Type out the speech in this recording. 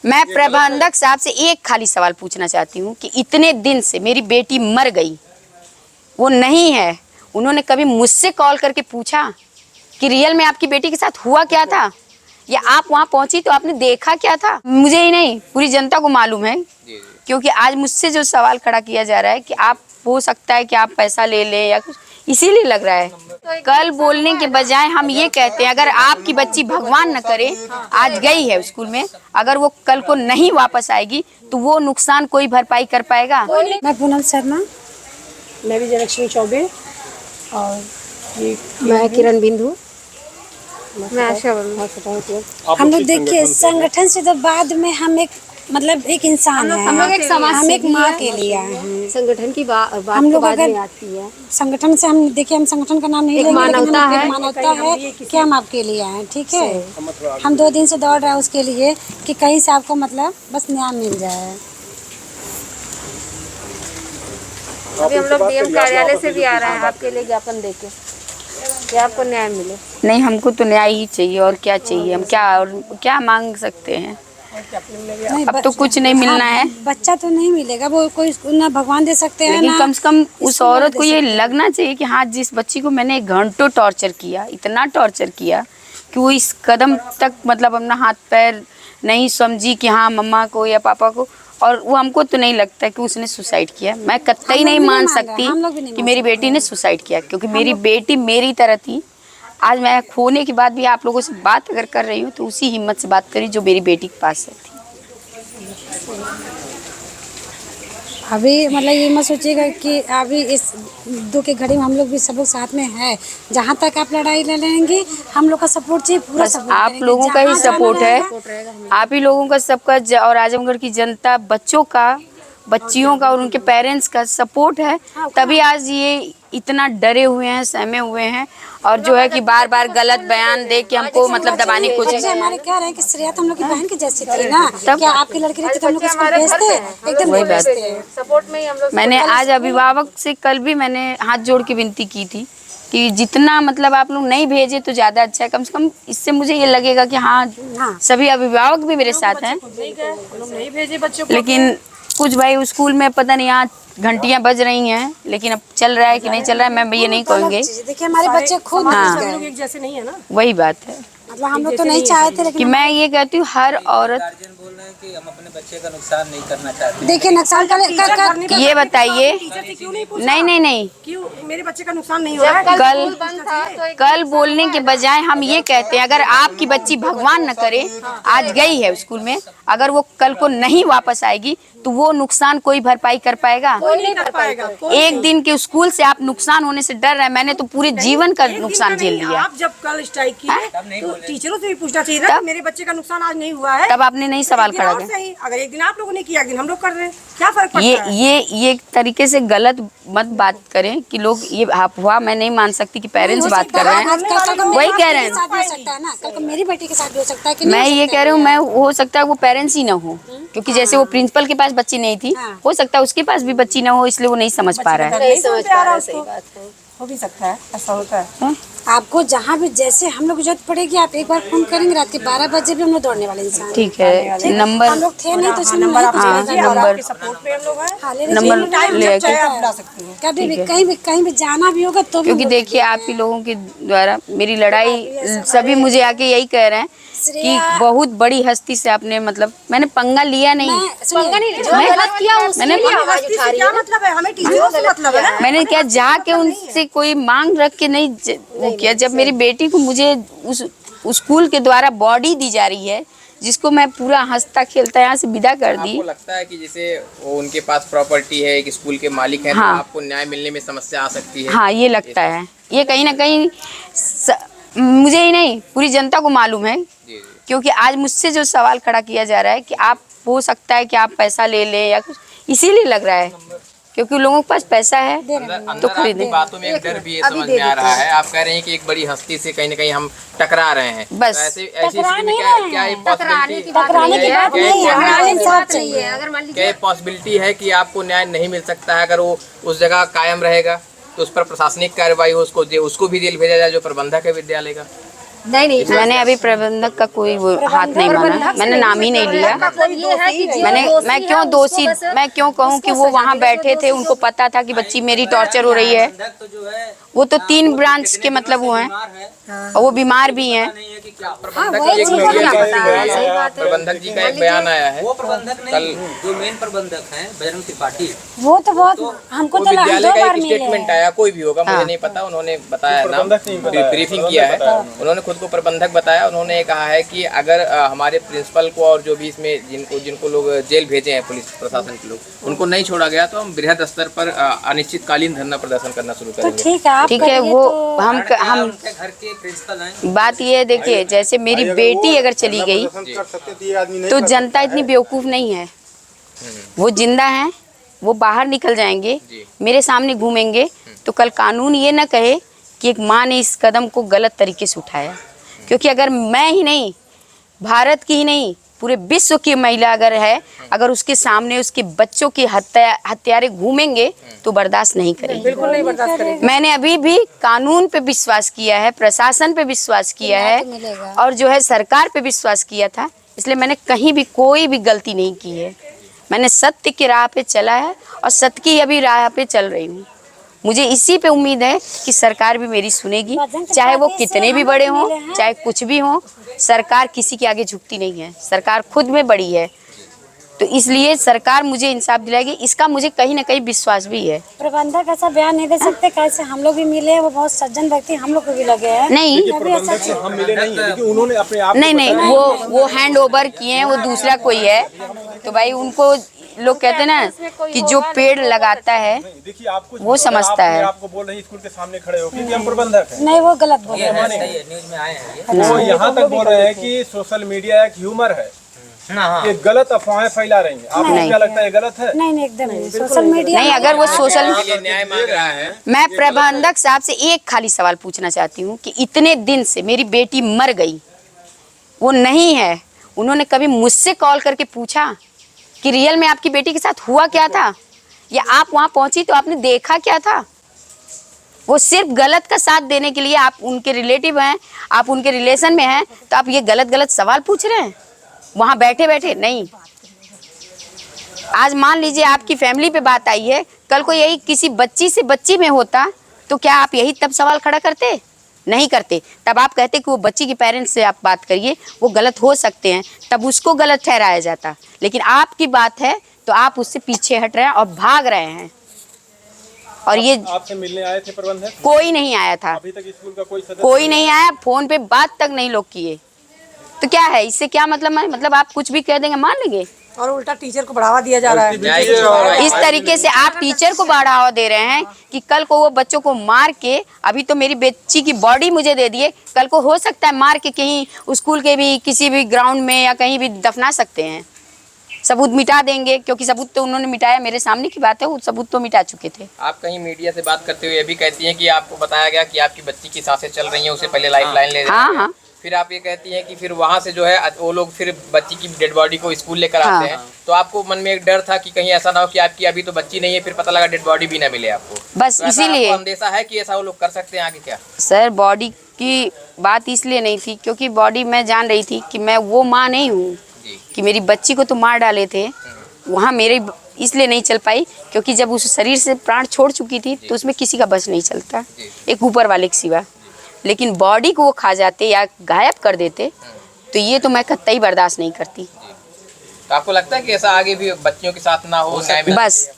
मैं प्रबंधक साहब से एक खाली सवाल पूछना चाहती हूँ कि इतने दिन से मेरी बेटी मर गई, वो नहीं है, उन्होंने कभी मुझसे कॉल करके पूछा कि रियल में आपकी बेटी के साथ हुआ क्या था, या आप वहाँ पहुँची तो आपने देखा क्या था? मुझे ही नहीं, पूरी जनता को मालूम है, क्योंकि आज मुझसे जो सवाल खड़ा किया जा रहा है कि आप हो सकता है कि आप पैसा ले लें या कुछ, इसीलिए लग रहा है। कल बोलने के बजाय हम ये कहते हैं अगर आपकी बच्ची भगवान न करे आज गई है स्कूल में, अगर वो कल को नहीं वापस आएगी तो वो नुकसान कोई भरपाई कर पाएगा? मैं पूनम शर्मा, मैं विजयलक्ष्मी चौबे और मैं किरण बिंदु, मैं आशा वर्मा। हम लोग देखिए संगठन से तो बाद में हम एक मतलब एक इंसान है, हम लोग एक समाज हम एक सेवी माँ हैं। के लिए आए हैं। संगठन की बात हम लोग बाद अगर में आती है। संगठन से हम देखिए, हम संगठन का नाम नहीं लेंगे, लेकिन मानवता हम है। एक मानवता है कि हम आपके लिए आए हैं, ठीक है। हम 2 दिन से दौड़ रहे हैं उसके लिए कि कहीं से आपको मतलब बस न्याय मिल जाए। अभी हम लोग डीएम कार्यालय से भी आ रहे हैं आपके लिए ज्ञापन देके कि आपको न्याय मिले। नहीं, हमको तो न्याय ही चाहिए, और क्या चाहिए? हम क्या मांग सकते हैं? नहीं, अब तो कुछ नहीं मिलना है। बच्चा तो नहीं मिलेगा, वो कोई ना भगवान दे सकते हैं, लेकिन ना कम से कम उस ईश्वर औरत दे को ये सकते हैं। लगना चाहिए कि हाँ, जिस बच्ची को मैंने घंटों टॉर्चर किया, इतना टॉर्चर किया कि वो इस कदम तक मतलब अपना हाथ पैर नहीं समझी कि हाँ मम्मा को या पापा को, और वो हमको तो नहीं लगता कि उसने सुसाइड किया। मैं कतई नहीं मान सकती कि मेरी बेटी ने सुसाइड किया, क्योंकि मेरी बेटी मेरी तरह थी। आज मैं खोने के बाद भी आप लोगों से बात अगर कर रही हूँ तो उसी हिम्मत से बात करी जो मेरी बेटी के पास थी। अभी मतलब ये मत सोचिएगा कि अभी इस दुख की घड़ी में हम लोग भी सब लोग साथ में है। जहाँ तक आप लड़ाई लड़ेंगे हम लोग का सपोर्ट चाहिए, पूरा बस सपोर्ट आप लोगों का ही सपोर्ट है, आप ही लोगों का, सबका और आजमगढ़ की जनता, बच्चों का, बच्चियों का और उनके पेरेंट्स का सपोर्ट है, तभी आज ये इतना डरे हुए हैं, सहमे हुए हैं, और जो है कि बार बार गलत बयान दे के हमको मतलब दबाने की कोशिश। हमारे कह रहे हैं कि श्रेया तो हम लोग की बहन की जैसी थी ना, तब क्या आपकी लड़की रहती तो हम लोग इसको भेजते? एकदम वही नहीं बात। भेजते। सपोर्ट में ही हम लोग। मैंने आज अभिभावक से कल भी मैंने हाथ जोड़ के विनती की थी कि जितना मतलब आप लोग नहीं भेजे तो ज़्यादा अच्छा है, कम से कम इससे मुझे ये लगेगा कि हाँ सभी अभिभावक भी मेरे साथ हैं। नहीं भेजे बच्चों को, लेकिन कुछ भाई स्कूल में पता नहीं आज घंटियां बज रही हैं, लेकिन अब चल रहा है कि नहीं चल रहा है मैं ये नहीं कहूँगी। देखिए हमारे बच्चे खुद हाँ, एक जैसे नहीं है ना, वही बात है मतलब हम लोग तो नहीं चाहते, कि लेकिन मैं ये कहती हूँ हर औरत। गार्जियन बोल रहे हैं कि हम अपने बच्चे का नुकसान नहीं करना चाहते। देखिए नुकसान कर ये बताइए, नहीं, क्यों मेरे बच्चे का नुकसान नहीं हो रहा है? कल बोलने के बजाय हम ये कहते हैं अगर आपकी बच्ची भगवान न करे आज गई है स्कूल में, अगर वो कल को नहीं वापस आएगी तो वो नुकसान कोई भरपाई कर पाएगा? कोई नहीं कर पाएगा। एक दिन के स्कूल से आप नुकसान होने से डर रहे हैं, मैंने तो पूरे जीवन का नुकसान झेल लिया। आप जब कल स्ट्राइक किए तो टीचरों से भी पूछना चाहिए ना, मेरे बच्चे का नुकसान आज नहीं हुआ है। तब आपने नहीं सवाल खड़ा किया। सही, अगर एक दिन आप लोगों ने किया, एक दिन हम लोग कर रहे हैं, क्या फर्क पड़ता है? ये एक तरीके से गलत मत बात करें कि लोग ये हुआ। मैं नहीं मान सकती कि पेरेंट्स बात कर रहे हैं, वही कह रहे हैं। कल को मेरी बेटी के साथ भी हो सकता है कि मैं ये कह रही हूँ, मैं हो सकता है वो पेरेंट्स ही ना हो, क्योंकि जैसे वो प्रिंसिपल के पास बच्ची नहीं थी, हो सकता है उसके पास भी बच्ची ना हो, इसलिए वो नहीं समझ पा रहा है। नहीं समझ पा रहा, सही बात है, हो भी सकता है, ऐसा होता है। आपको जहाँ भी जैसे हम लोग जरूरत पड़ेगी आप एक बार फोन करेंगे, रात के 12 बजे भी हम लोग दौड़ने वाले इंसान। ठीक है, नंबर हम लोग थे नहीं तो इसलिए नंबर आप हाँ, चाहिए और नंबर आपके सपोर्ट में हम लोग हैं। नंबर टाइम ले जब चाहे आप बुला सकती हैं। कभी भी कहीं भी जाना भी होगा तो भी क्योंकि देखिए आप ही लोगों के द्वारा मेरी लड़ाई, सभी मुझे आके यही कह रहे हैं कि बहुत बड़ी हस्ती से आपने मतलब, मैंने पंगा लिया नहीं, मैंने क्या मतलब है? हमें टीचरों से मतलब है ना। मैंने क्या जाके उनसे कोई मांग रख के नहीं वो किया। जब मेरी बेटी को मुझे उस स्कूल के द्वारा बॉडी दी जा रही है, जिसको मैं पूरा हंसता खेलता यहाँ से विदा कर दी। आपको लगता है कि जैसे वो उनके पास प्रॉपर्टी है, एक स्कूल के मालिक हैं, हाँ। तो आपको न्याय मिलने में समस्या आ सकती है? हाँ, ये लगता है, ये कहीं ना कहीं मुझे ही नहीं पूरी जनता को मालूम है, क्योंकि आज मुझसे जो सवाल खड़ा किया जा रहा है कि आप हो सकता है कि आप पैसा ले लें या कुछ, इसीलिए लग रहा है क्योंकि लोगों के पास पैसा है तो खरीदे। आपकी बातों में एक डर भी समझ में आ रहा है। आप कह रहे हैं कि एक बड़ी हस्ती से कहीं ना कहीं हम टकरा रहे हैं, बस। तो ऐसी स्थिति में क्या ये पॉसिबिलिटी है कि आपको न्याय नहीं मिल सकता है? अगर वो उस जगह कायम रहेगा तो उस पर प्रशासनिक कार्रवाई हो, उसको भी जेल भेजा जाए जो प्रबंधक है विद्यालय का। नहीं नहीं मैंने अभी प्रबंधक का कोई वो हाथ नहीं माना, मैंने नाम ही नहीं लिया। ये है कि जो मैं क्यों दोषी, मैं क्यों कहूँ कि वो वहाँ बैठे थे, उनको पता था कि बच्ची मेरी टॉर्चर हो रही है। वो तो 3 ब्रांच के मतलब वो हैं और वो बीमार भी हैं। प्रबंधक जी का एक बयान आया है, वो प्रबंधक नहीं, जो मेन प्रबंधक हैं बजरंग त्रिपाठी, वो तो बहुत हमको वो तो विद्यालय 2 का बार एक मिले स्टेटमेंट आया, कोई भी होगा मुझे नहीं पता, उन्होंने बताया नाम, ब्रीफिंग किया है, उन्होंने खुद को प्रबंधक बताया। उन्होंने कहा है कि अगर हमारे प्रिंसिपल को और जो भी इसमें जिनको लोग जेल भेजे हैं पुलिस प्रशासन के लोग, उनको नहीं छोड़ा गया तो हम बृहद स्तर पर अनिश्चितकालीन धरना प्रदर्शन करना शुरू तो करेंगे। ठीक है, आप ठीक है, करिए वो तो हम उनके घर के प्रिंसिपल हैं। बात ये देखिए, जैसे मेरी बेटी अगर चली गई तो जनता इतनी बेवकूफ नहीं है। वो जिंदा हैं, वो बाहर निकल जाएंगे, मेरे सामने घूमेंगे, तो कल कानून ये ना कहे कि एक माँ ने इस कदम को गलत तरीके से उठाया। क्योंकि अगर मैं ही नहीं, भारत की ही नहीं, पूरे विश्व की महिला अगर है, अगर उसके सामने उसके बच्चों की हत्यारे घूमेंगे तो बर्दाश्त नहीं करेंगे। बिल्कुल नहीं बर्दाश्त करेंगे। मैंने अभी भी कानून पे विश्वास किया है, प्रशासन पे विश्वास किया है और जो है सरकार पे विश्वास किया था, इसलिए मैंने कहीं भी कोई भी गलती नहीं की है। मैंने सत्य की राह पे चला है और सत्य की अभी राह पे चल रही हूँ। मुझे इसी पे उम्मीद है कि सरकार भी मेरी सुनेगी, चाहे वो कितने भी बड़े हों, चाहे कुछ भी हों। सरकार किसी के आगे झुकती नहीं है, सरकार खुद में बड़ी है, तो इसलिए सरकार मुझे इंसाफ दिलाएगी, इसका मुझे कहीं ना कहीं विश्वास भी है। प्रबंधक ऐसा बयान नहीं दे सकते, कैसे हम लोग भी मिले हैं, वो बहुत सज्जन व्यक्ति, हम लोग को भी लगे हैं। नहीं प्रबंधक से हम मिले नहीं है, लेकिन उन्होंने अपने आप नहीं, वो हैंड ओवर किए हैं, वो दूसरा कोई है, तो भाई उनको लोग कहते हैं ना कि जो पेड़ लगाता है देखिए आपको वो समझता है। आपको बोल रहे हैं स्कूल के सामने खड़े होकर कि हम प्रबंधक हैं, नहीं, वो गलत बोल रहे हैं। सही है, न्यूज में आए हैं ये। वो यहाँ तक बोल रहे हैं कि सोशल मीडिया एक ह्यूमर है, ये गलत अफवाहें फैला रही है। आपको क्या लगता है ये गलत है? नहीं, एकदम नहीं, सोशल मीडिया नहीं, अगर वो सोशल, न्याय मांग रहा है। मैं प्रबंधक साहब से एक खाली सवाल पूछना चाहती हूँ कि इतने दिन से मेरी बेटी मर गई, वो नहीं है, उन्होंने कभी मुझसे कॉल करके पूछा कि रियल में आपकी बेटी के साथ हुआ क्या था, या आप वहाँ पहुँची तो आपने देखा क्या था? वो सिर्फ गलत का साथ देने के लिए, आप उनके रिलेटिव हैं, आप उनके रिलेशन में हैं, तो आप ये गलत सवाल पूछ रहे हैं वहाँ बैठे बैठे? नहीं, आज मान लीजिए आपकी फैमिली पे बात आई है, कल को यही किसी बच्ची से बच्ची में होता तो क्या आप यही तब सवाल खड़ा करते? नहीं करते। तब आप कहते कि वो बच्ची के पेरेंट्स से आप बात करिए, वो गलत हो सकते हैं, तब उसको गलत ठहराया जाता। लेकिन आपकी बात है तो आप उससे पीछे हट रहे हैं और भाग रहे हैं। और ये आपसे मिलने आए थे प्रबंधक? कोई नहीं आया था, अभी तक स्कूल का कोई सदस्य कोई नहीं आया, फोन पे बात तक नहीं लोग किए, तो क्या है इससे क्या मतलब है? मतलब आप कुछ भी कह देंगे मान लेंगे, और उल्टा टीचर को बढ़ावा दिया जा रहा है। इस तरीके से आप टीचर को बढ़ावा दे रहे हैं कि कल को वो बच्चों को मार के, अभी तो मेरी बच्ची की बॉडी मुझे दे दिए, कल को हो सकता है मार के कहीं स्कूल के भी किसी भी ग्राउंड में या कहीं भी दफना सकते हैं, सबूत मिटा देंगे, क्योंकि सबूत तो उन्होंने मिटाया, मेरे सामने की बात है, वो सबूत तो मिटा चुके थे। आप कहीं मीडिया से बात करते हुए ये भी कहती हैं कि आपको बताया गया कि आपकी बच्ची की सांसें चल रही हैं, उससे पहले लाइफ लाइन ले रहे हाँ हैं। हाँ, फिर आप ये कहती हैं कि फिर वहाँ से जो है वो लोग फिर बच्ची की डेड बॉडी को स्कूल लेकर आते हैं, तो आपको मन में एक डर था कि कहीं ऐसा ना हो कि आपकी अभी तो बच्ची नहीं है, फिर पता लगा डेड बॉडी भी ना मिले आपको, बस तो ऐसा इसीलिए आपको अंदेशा है कि ऐसा वो लोग कर सकते हैं आगे क्या? सर, बॉडी की बात इसलिए नहीं थी क्योंकि बॉडी मैं जान रही थी कि मैं वो माँ नहीं हूँ कि मेरी बच्ची को तो मार डाले थे, वहाँ मेरे इसलिए नहीं चल पाई क्योंकि जब उस शरीर से प्राण छोड़ चुकी थी तो उसमें किसी का बस नहीं चलता, एक ऊपर वाले के सिवा। लेकिन बॉडी को वो खा जाते या गायब कर देते तो ये तो मैं कतई बर्दाश्त नहीं करती। तो आपको लगता है कि ऐसा आगे भी बच्चियों के साथ ना हो? बस